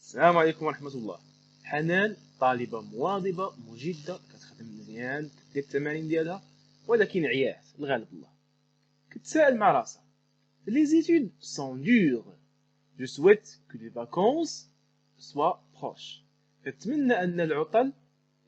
السلام عليكم ورحمة الله. حنان طالبة مواظبة مجدة كتخدم مزيان كدير التمارين ديالها، ولكن عيات الغالب الله. كتسائل مع راسها: Les études sont dures. Je souhaite que les vacances soient proches. كتمنى أن العطل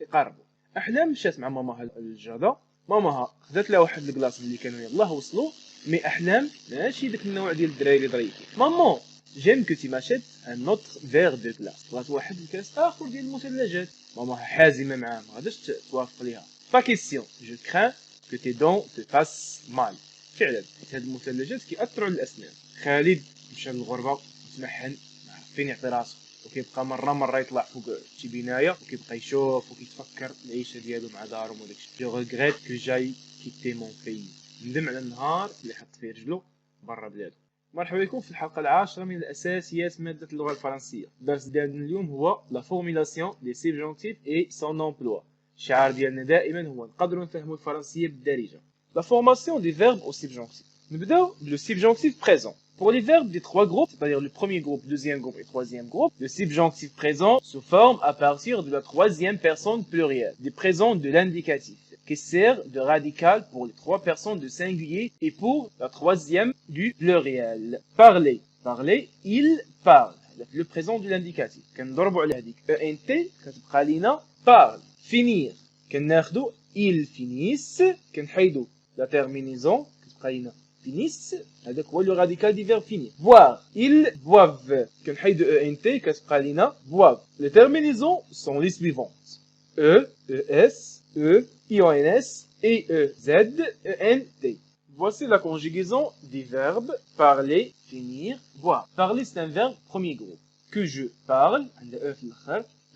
يقربوا. أحلام مشات مع ماماها للجادة، ماماها خدات لها واحد الكلاص اللي كانوا يلاه وصلوا، مي أحلام ماشي داك النوع ديال الدراري اللي ظريفين. مامون j'aime que tu m'achètes un autre verre de glace. بغات واحد الكاس اخر ديال المثلجات. ماماها حازمه معاه، ما غاداش توافق ليها. با كيسيون، جو كران كو تي دون te fassent mal. فعلا حيت هاد المثلجات كيأثروا على الاسنان. خالد مشى للغربه وتمحن، ما عرف فين يعطي راسو، وكيبقى مره يطلع فوق شي بنايه وكيبقى يشوف وكيتفكر العيشه ديالو مع دارهم وداكشي. جو ريغريت كو جاي كيتي مون في. ندم على النهار اللي حط فيه رجلو برا بلادو. مرحبا بكم في الحلقة العاشرة من الأساسيات مادة اللغة الفرنسية. الدرس ديالنا اليوم هو لا فورميلاسيون دي سيبجونكتيف اي سون امبلوا. الشعار ديالنا دائما هو نقدروا نفهموا الفرنسية بالدارجة. لا فورماسيون دي فيرب او سيبجونكتيف. نبداو بلو سيبجونكتيف بريزون. Pour les verbes des trois groupes, c'est-à-dire le premier groupe, deuxième groupe et troisième groupe, le subjonctif présent se forme à partir de la troisième personne plurielle, des présents de l'indicatif, qui sert de radical pour les trois personnes de singulier et pour la troisième du pluriel. Parler. Parler, il parle. Le présent de l'indicatif. كنضربوا على هذيك ENT كتبقى لينا parle. Finir. كناخذوا ils finissent. كنحيدوا la terminaison كتبقى لينا finissent. هذاك هو le radical du verbe finir. Boire. Ils boivent. كنحيدوا ENT كتبقى لينا boivent. Les terminaisons sont les suivantes. E, ES, E, IONS et EZ, ENT. Voici la conjugaison des verbes parler, finir, boire. Parler, c'est un verbe premier groupe. Que je parle,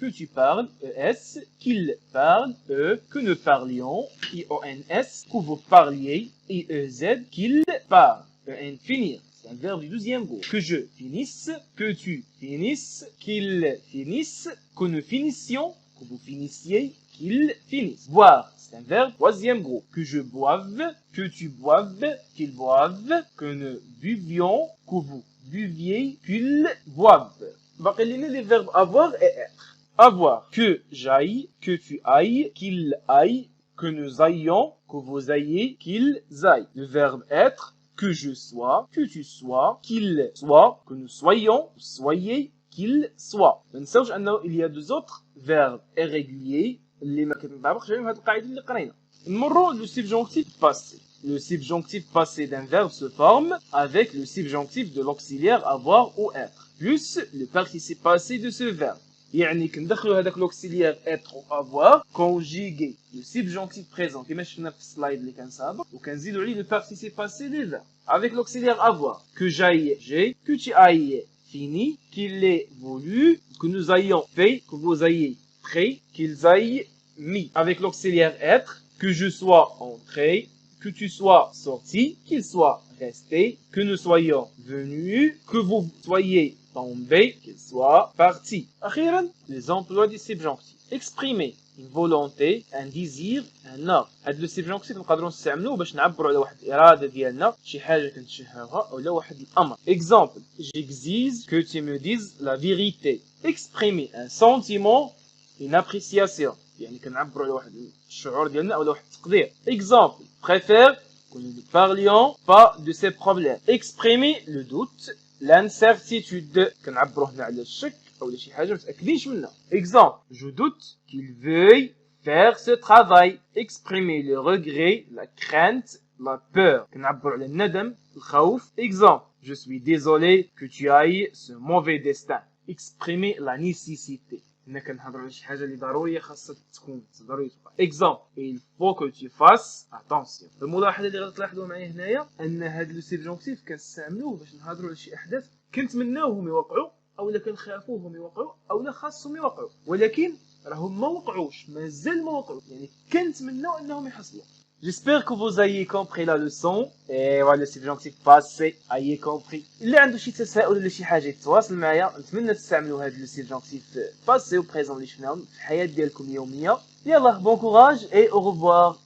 que tu parles, ES, qu'il parle, E, que nous parlions, IONS, que vous parliez, EZ, qu'il parle, EN, finir. C'est un verbe du deuxième groupe. Que je finisse, que tu finisses, qu'il finisse, que nous finissions, que vous finissiez, qu'il finisse. Boire, c'est un verbe troisième groupe. Que je boive, que tu boives, qu'il boive, que nous buvions, que vous buviez, qu'il boive. باقي لنا les verbes avoir et être. Avoir, que j'aille, que tu ailles, qu'il aille, que nous ayons, que vous ayez, qu'ils aillent. Le verbe être, que je sois, que tu sois, qu'il soit, que nous soyons, soyez, qu'il soit. ما ننساوش انه il y a deux autres verbes irréguliers اللي ما كتنطبقش عليهم هاد القاعده اللي قرينا. نمروا لو subjonctif passé. Le subjonctif passé d'un verbe se forme avec le subjonctif de l'auxiliaire avoir ou être plus le participe passé de ce verbe. يعني كندخلوا هذاك l'auxiliaire être ou avoir conjugué le subjonctif présent كما شفنا في السلايد اللي كان سابق وكنزيدوا عليه le participe passé des verbes avec l'auxiliaire avoir. Que j'aille j'ai, que tu ailles fini, qu'il ait voulu, que nous ayons fait, que vous ayez pris, qu'ils aillent mis. Avec l'auxiliaire être, que je sois entré, que tu sois sorti, qu'il soit resté, que nous soyons venus, que vous soyez tombé, qu'il soit parti. أخيرا, les emplois du subjonctif. Exprimer une volonté, un désir, un ordre. هاد لو سيبجونكتيف نقدروا نستعملوه باش نعبروا على واحد الإرادة ديالنا، شي حاجة كنتشهاوها أو لا واحد الأمر. Exemple, j'exige que tu me dises la vérité. Exprimer un sentiment, une appréciation. يعني كنعبروا على واحد الشعور ديالنا أو واحد التقدير. Exemple, préfère que nous ne parlions pas de ces problèmes. Exprimer le doute, l'incertitude. كنعبروا هنا على الشك أو شي حاجة متأكدينش منها. Exemple, je doute qu'il veuille faire ce travail. Exprimer le regret, la crainte, la peur. كنعبروا على الندم، الخوف. Exemple, je suis désolé que tu ailles ce mauvais destin. Exprimer la nécessité. هنا كنهضروا على شي حاجة اللي ضرورية خاصها تكون ضروري تقع. Exemple, il faut que tu fasses attention. الملاحظة اللي غتلاحظوا معايا هنايا أن هاد لو سيبجونكتيف كنستعملوه باش نهضروا على شي أحداث كنتمناوهم يوقعوا أو لا كنخافوهم يوقعوا أو لا خاصهم يوقعوا، ولكن راهم ما وقعوش، مازال ما وقعوا، يعني كنتمناو أنهم يحصلوا. J'espère que vous ayez compris la leçon. Et voilà, le subjonctif passé, ayez compris. اللي عنده شي تساؤل ولا شي حاجة يتواصل معايا. نتمنى تستعملوا هذا le subjonctif passé و présent اللي شفناهم في الحياة ديالكم اليومية. يلا, bon courage et au revoir.